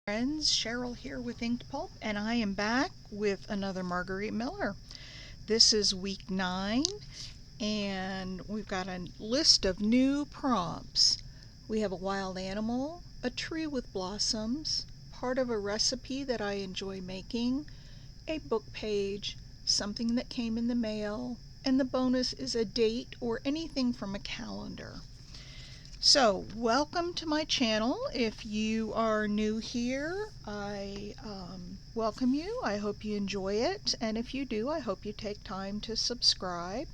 Friends, Cheryl here with Pulp, and I am back with another Margarete Miller. This is week 9, and we've got a list of new prompts. We have a wild animal, a tree with blossoms, part of a recipe that I enjoy making, a book page, something that came in the mail, and the bonus is a date or anything from a calendar. So, welcome to my channel. If you are new here, I welcome you. I hope you enjoy it, and if you do, I hope you take time to subscribe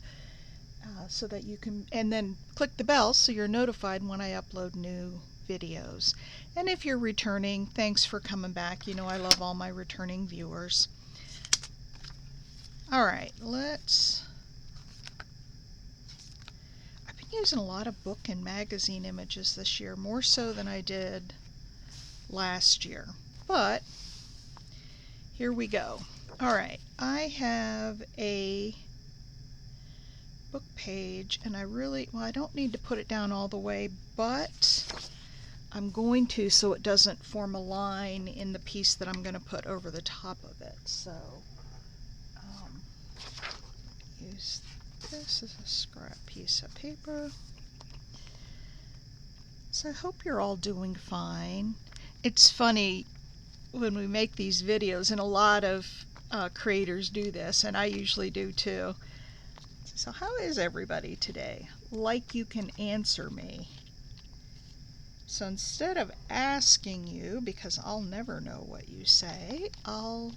so that you can, and then click the bell so you're notified when I upload new videos. And if you're returning, thanks for coming back. You know I love all my returning viewers. Alright, using a lot of book and magazine images this year, more so than I did last year, but here we go. Alright, I have a book page, and I don't need to put it down all the way, but I'm going to, so it doesn't form a line in the piece that I'm going to put over the top of it. So use this is a scrap piece of paper. So I hope you're all doing fine. It's funny when we make these videos, and a lot of creators do this, and I usually do too. So how is everybody today? Like you can answer me. So instead of asking you, because I'll never know what you say, I'll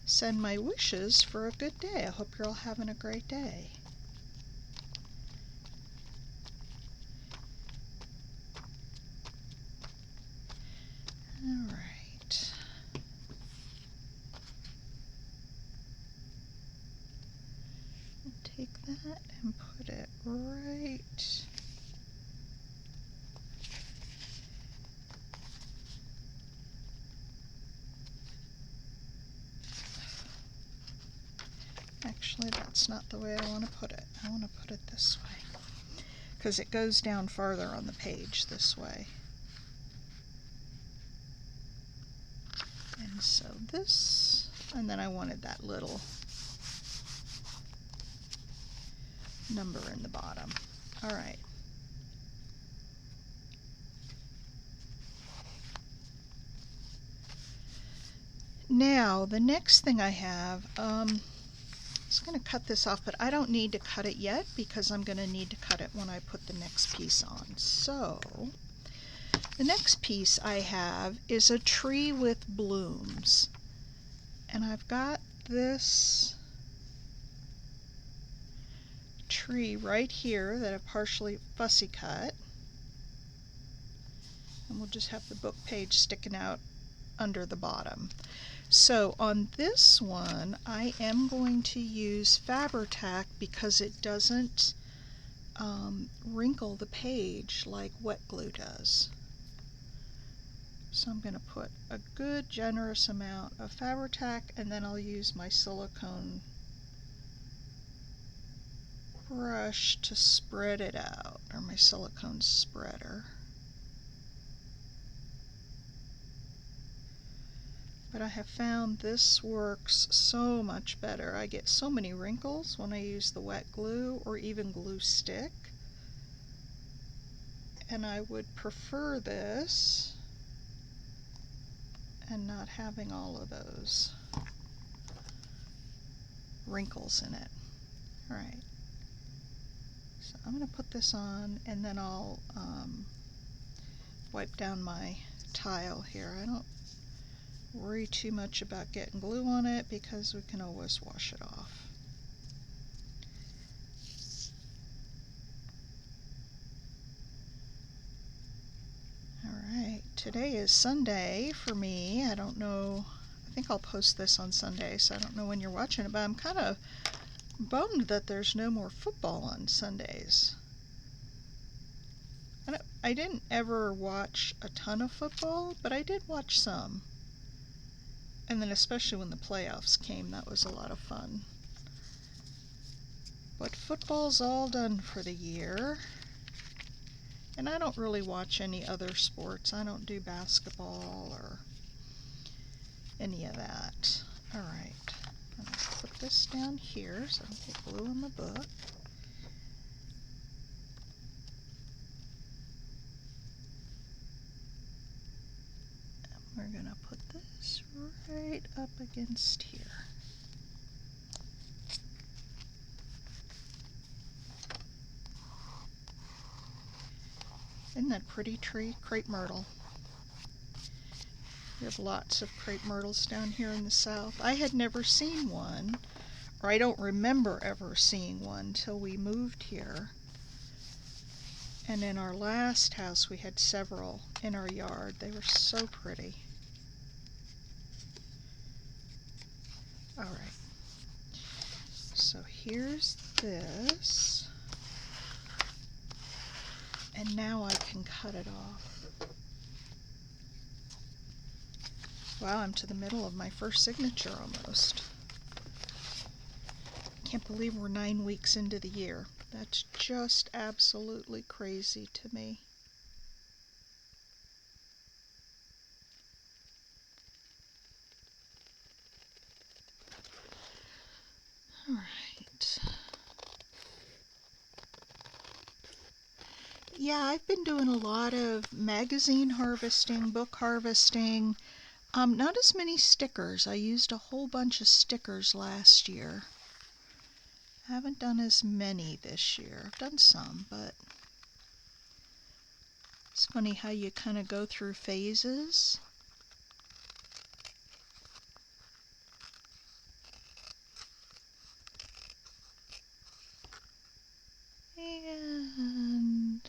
send my wishes for a good day. I hope you're all having a great day. All right. I'll take that and put it right Actually, that's not the way I want to put it. I want to put it this way, because it goes down farther on the page this way. And so this, and then I wanted that little number in the bottom. All right. Now, the next thing I have, I was going to cut this off, but I don't need to cut it yet because I'm going to need to cut it when I put the next piece on. So, the next piece I have is a tree with blooms. And I've got this tree right here that I've partially fussy cut. And we'll just have the book page sticking out under the bottom. So on this one, I am going to use Fabri-Tac because it doesn't wrinkle the page like wet glue does. So I'm going to put a good generous amount of Fabri-Tac, and then I'll use my silicone brush to spread it out, or my silicone spreader. But I have found this works so much better. I get so many wrinkles when I use the wet glue or even glue stick. And I would prefer this and not having all of those wrinkles in it. Alright. So I'm going to put this on, and then I'll wipe down my tile here. I don't worry too much about getting glue on it because we can always wash it off. Alright, today is Sunday for me. I don't know, I think I'll post this on Sunday, so I don't know when you're watching it, but I'm kind of bummed that there's no more football on Sundays. I didn't ever watch a ton of football, but I did watch some. And then especially when the playoffs came, that was a lot of fun. But football's all done for the year. And I don't really watch any other sports. I don't do basketball or any of that. All right, I'm going to put this down here so I don't get glue on the book. We're going to put this right up against here. Isn't that pretty tree? Crepe myrtle. We have lots of crepe myrtles down here in the south. I had never seen one, or I don't remember ever seeing one till we moved here. And in our last house we had several in our yard. They were so pretty. All right, so here's this, and now I can cut it off. Wow, I'm to the middle of my first signature almost. Can't believe we're 9 weeks into the year. That's just absolutely crazy to me. All right. Yeah, I've been doing a lot of magazine harvesting, book harvesting. Not as many stickers. I used a whole bunch of stickers last year. I haven't done as many this year. I've done some, but it's funny how you kind of go through phases. And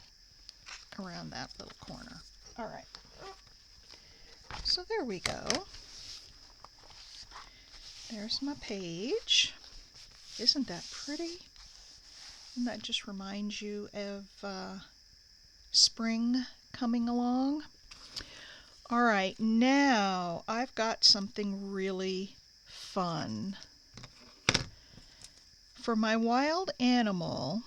around that little corner. All right. So there we go. There's my page. Isn't that pretty? And that just reminds you of spring coming along. All right, now I've got something really fun. For my wild animal,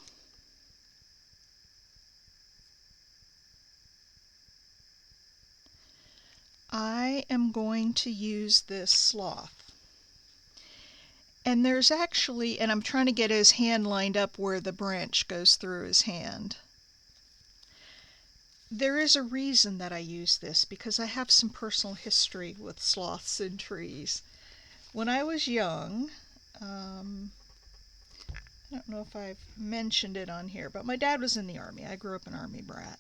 I am going to use this sloth. And there's actually, and I'm trying to get his hand lined up where the branch goes through his hand. There is a reason that I use this, because I have some personal history with sloths and trees. When I was young, I don't know if I've mentioned it on here, but my dad was in the Army. I grew up an Army brat.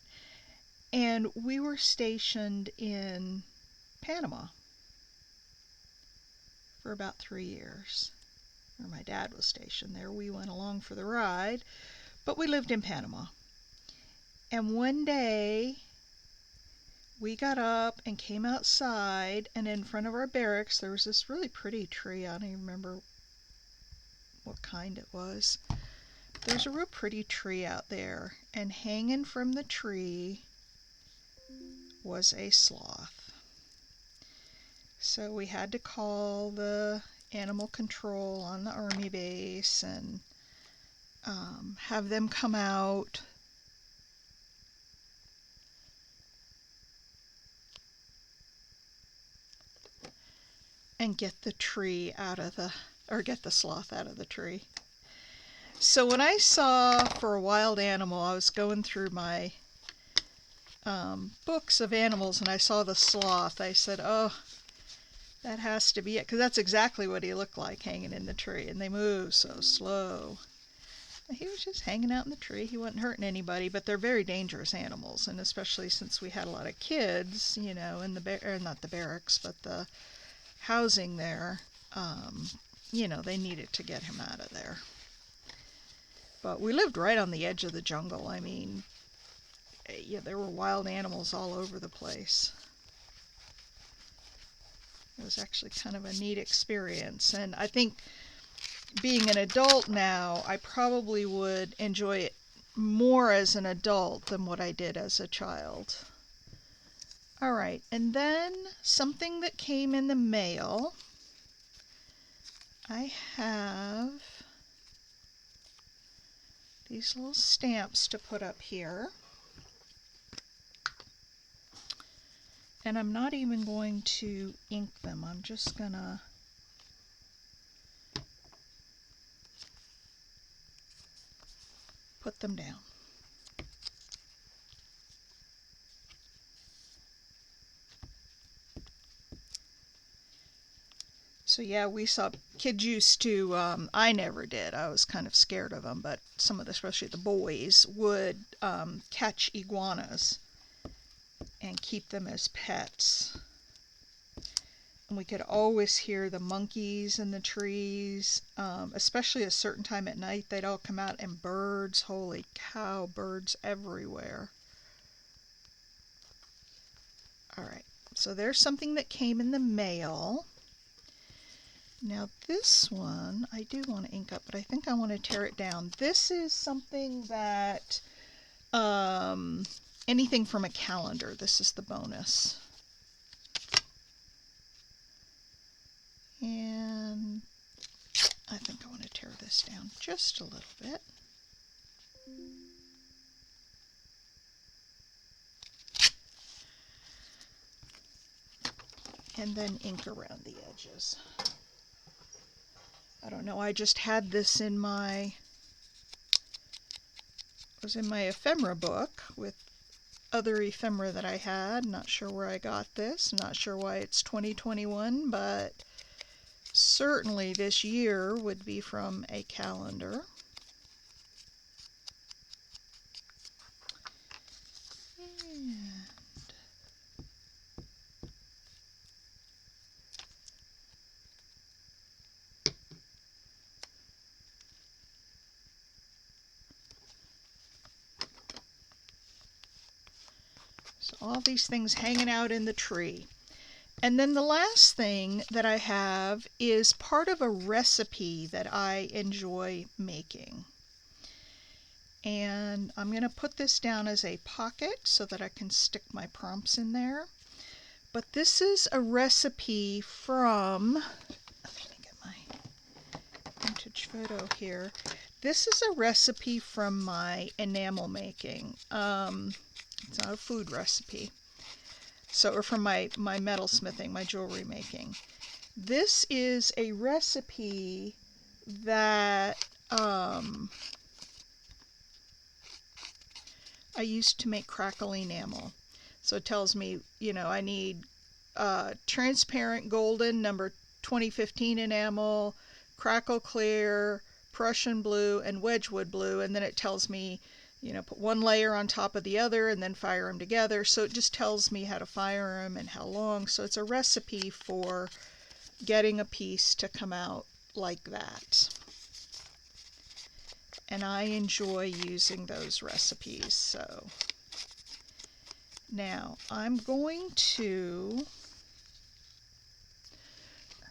And we were stationed in Panama for about 3 years. Or my dad was stationed there. We went along for the ride, but we lived in Panama. And one day we got up and came outside, and in front of our barracks there was this really pretty tree. I don't even remember what kind it was. There's a real pretty tree out there, and hanging from the tree was a sloth. So we had to call the animal control on the Army base and have them come out. And get the tree out of the, or get the sloth out of the tree. So when I saw for a wild animal, I was going through my books of animals and I saw the sloth. I said, oh, that has to be it, because that's exactly what he looked like hanging in the tree, and they move so slow. He was just hanging out in the tree. He wasn't hurting anybody, but they're very dangerous animals, and especially since we had a lot of kids, you know, in the not the barracks, but the housing there, you know, they needed to get him out of there. But we lived right on the edge of the jungle. I mean, yeah, there were wild animals all over the place. It was actually kind of a neat experience, and I think being an adult now, I probably would enjoy it more as an adult than what I did as a child. All right, and then something that came in the mail. I have these little stamps to put up here. And I'm not even going to ink them. I'm just gonna put them down. So yeah, we saw kids used to, I never did, I was kind of scared of them, but some of the, especially the boys, would catch iguanas and keep them as pets. And we could always hear the monkeys in the trees, especially a certain time at night, they'd all come out, and birds, holy cow, birds everywhere. Alright, so there's something that came in the mail. Now this one, I do want to ink up, but I think I want to tear it down. This is something that, anything from a calendar, this is the bonus. And I think I want to tear this down just a little bit. And then ink around the edges. I don't know, I just had this in my, it was in my ephemera book with other ephemera that I had. Not sure where I got this, not sure why it's 2021, but certainly this year would be from a calendar. And so all these things hanging out in the tree. And then the last thing that I have is part of a recipe that I enjoy making. And I'm going to put this down as a pocket so that I can stick my prompts in there. But this is a recipe from, let me get my vintage photo here. This is a recipe from my enamel making. It's not a food recipe. So, or from my metal smithing, my jewelry making. This is a recipe that I used to make crackle enamel. So it tells me, you know, I need transparent golden number 2015 enamel, crackle clear, Prussian blue, and Wedgwood blue, and then it tells me, you know, put one layer on top of the other and then fire them together. So it just tells me how to fire them and how long. So it's a recipe for getting a piece to come out like that. And I enjoy using those recipes. So now I'm going to,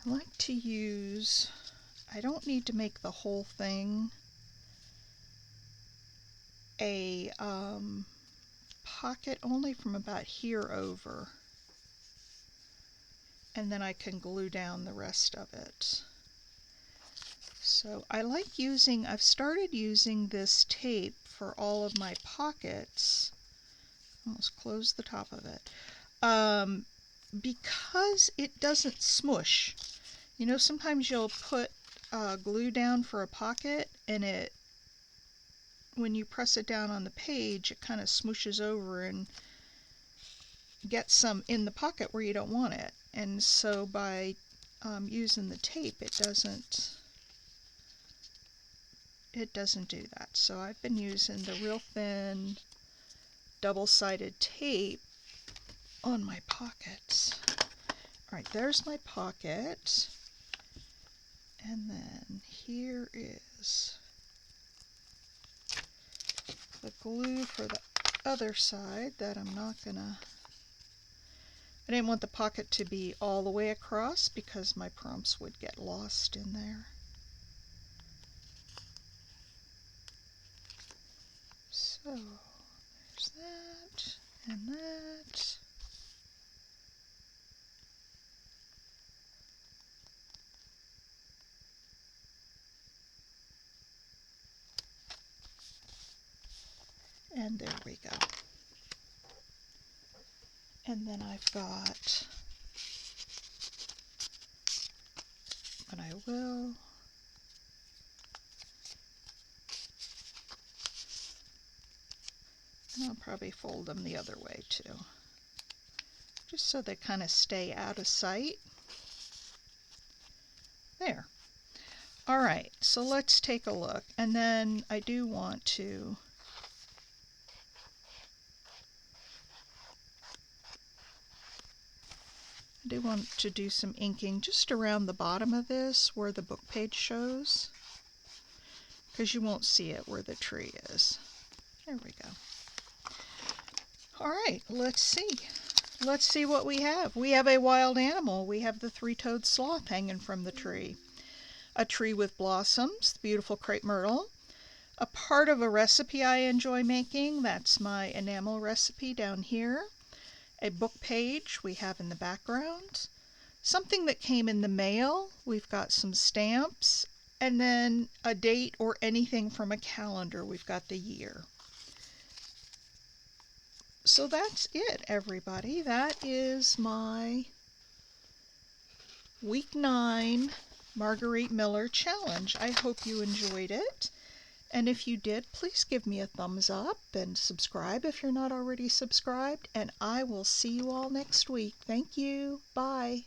I like to use, I don't need to make the whole thing a pocket, only from about here over, and then I can glue down the rest of it. So I like using, I've started using this tape for all of my pockets. Almost close the top of it. Because it doesn't smush. You know, sometimes you'll put glue down for a pocket, and it, when you press it down on the page, it kind of smooshes over and gets some in the pocket where you don't want it. And so by using the tape, it doesn't do that. So I've been using the real thin double-sided tape on my pockets. Alright, there's my pocket. And then here is the glue for the other side that I'm not gonna, I didn't want the pocket to be all the way across because my prompts would get lost in there. So there's that and that. And there we go. And then I've got, but I will, and I'll probably fold them the other way too, just so they kind of stay out of sight. There. All right, so let's take a look. And then I do want to do some inking just around the bottom of this where the book page shows, because you won't see it where the tree is. There we go. All right, let's see. Let's see what we have. We have a wild animal. We have the three-toed sloth hanging from the tree. A tree with blossoms, the beautiful crepe myrtle. A part of a recipe I enjoy making, that's my enamel recipe down here. A book page we have in the background. Something that came in the mail, we've got some stamps, and then a date or anything from a calendar, we've got the year. So that's it, everybody. That is my week 9 Margarete Miller challenge. I hope you enjoyed it. And if you did, please give me a thumbs up and subscribe if you're not already subscribed. And I will see you all next week. Thank you. Bye.